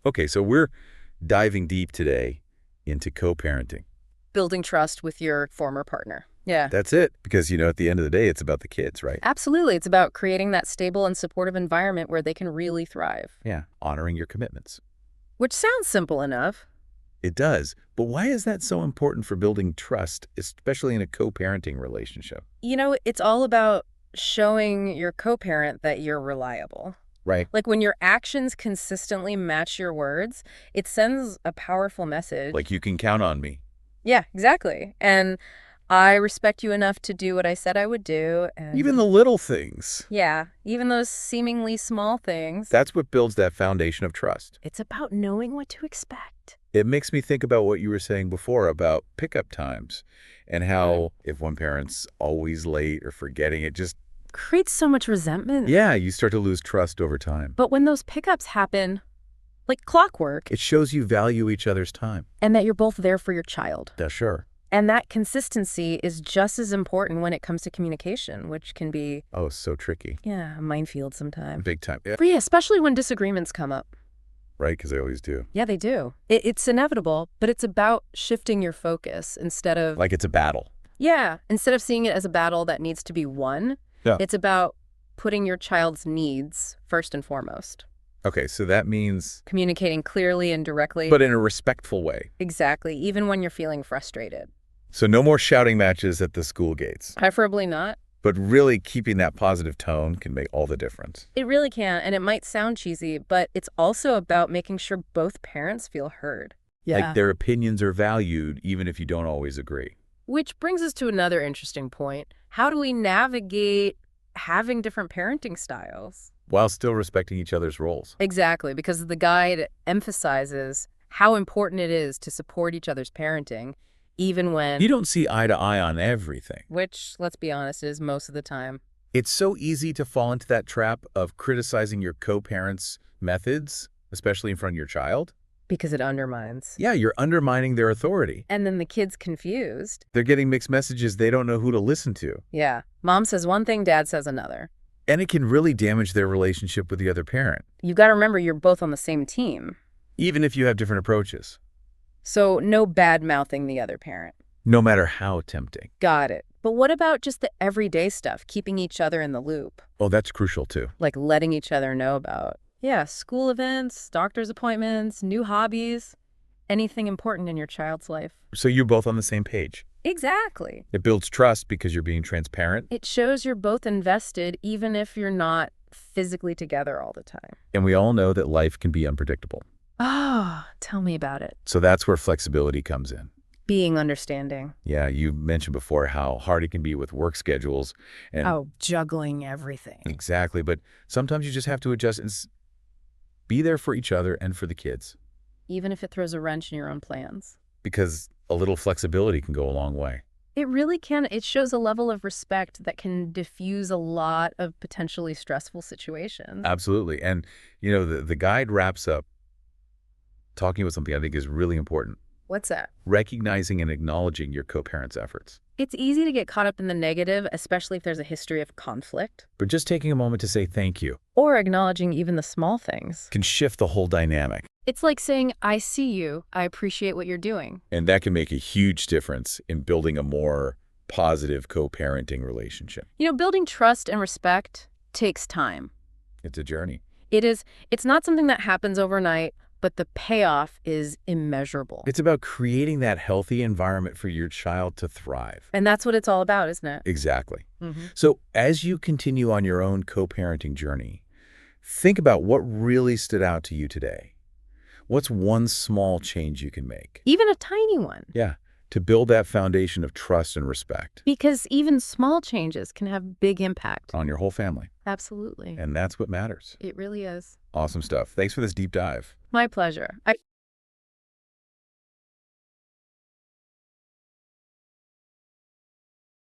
Okay, so we're diving deep today into co-parenting. Building trust with your former partner. Yeah, That's it. Because, at the end of the day, it's about the kids, right? absolutely. It's about creating that stable and supportive environment where they can really thrive. Yeah, honoring your commitments. Which sounds simple enough. It does. But why is that so important for building trust, especially in a co-parenting relationship? It's all about showing your co-parent that you're reliable. Right. Like when your actions consistently match your words, it sends a powerful message. Like you can count on me. Yeah, exactly. And I respect you enough to do what I said I would do. And Even the little things. yeah, even those seemingly small things. That's what builds that foundation of trust. It's about knowing what to expect. It makes me think about what you were saying before about pickup times and how if one parent's always late or forgetting, it just, Creates so much resentment. yeah, you start to lose trust over time. But when those pickups happen, like clockwork, It shows you value each other's time. and that you're both there for your child. Yeah, sure. And that consistency is just as important when it comes to communication, which can be, Oh, so tricky. yeah, a minefield sometimes. Big time. Yeah, But yeah, especially when disagreements come up. right, because they always do. Yeah, they do. It's inevitable, but it's about shifting your focus instead of, Like it's a battle. instead of seeing it as a battle that needs to be won, Yeah. it's about putting your child's needs first and foremost. Okay, so that means, Communicating clearly and directly. but in a respectful way. Exactly, even when you're feeling frustrated. So no more shouting matches at the school gates. Preferably not. But really keeping that positive tone can make all the difference. It really can, and it might sound cheesy, but it's also about making sure both parents feel heard. Like their opinions are valued even if you don't always agree. Which brings us to another interesting point. How do we navigate having different parenting styles? While still respecting each other's roles. Exactly, because the guide emphasizes how important it is to support each other's parenting, even when, You don't see eye to eye on everything. which, let's be honest, is most of the time. It's so easy to fall into that trap of criticizing your co-parents' methods, especially in front of your child. Because it undermines. Yeah, you're undermining their authority. And then the kid's confused. They're getting mixed messages. They don't know who to listen to. Yeah, mom says one thing, dad says another. And it can really damage their relationship with the other parent, You've got to remember you're both on the same team. even if you have different approaches, So no bad-mouthing the other parent. no matter how tempting. Got it. But what about just the everyday stuff, keeping each other in the loop? Oh, that's crucial too. Like letting each other know about, school events, doctor's appointments, new hobbies, anything important in your child's life. So you're both on the same page. Exactly. It builds trust because you're being transparent. It shows you're both invested, even if you're not physically together all the time. And we all know that life can be unpredictable. Oh, tell me about it. So that's where flexibility comes in. Being understanding. Yeah, you mentioned before how hard it can be with work schedules. And Juggling everything. Exactly. But sometimes you just have to adjust and be there for each other and for the kids. Even if it throws a wrench in your own plans. Because a little flexibility can go a long way. It really can. It shows a level of respect that can diffuse a lot of potentially stressful situations. Absolutely. And, the guide wraps up talking about something I think is really important. What's that? Recognizing and acknowledging your co-parents' efforts. It's easy to get caught up in the negative, especially if there's a history of conflict. But just taking a moment to say thank you Or acknowledging even the small things. can shift the whole dynamic. It's like saying, I see you. I appreciate what you're doing. And that can make a huge difference in building a more positive co-parenting relationship. Building trust and respect takes time. It's a journey. It's not something that happens overnight, but the payoff is immeasurable. It's about creating that healthy environment for your child to thrive. And that's what it's all about, isn't it? Exactly. Mm-hmm. So as you continue on your own co-parenting journey, think about what really stood out to you today. What's one small change you can make? Even a tiny one. Yeah, to build that foundation of trust and respect Because even small changes can have big impact. on your whole family. Absolutely. And that's what matters. It really is. Awesome stuff. Thanks for this deep dive. My pleasure.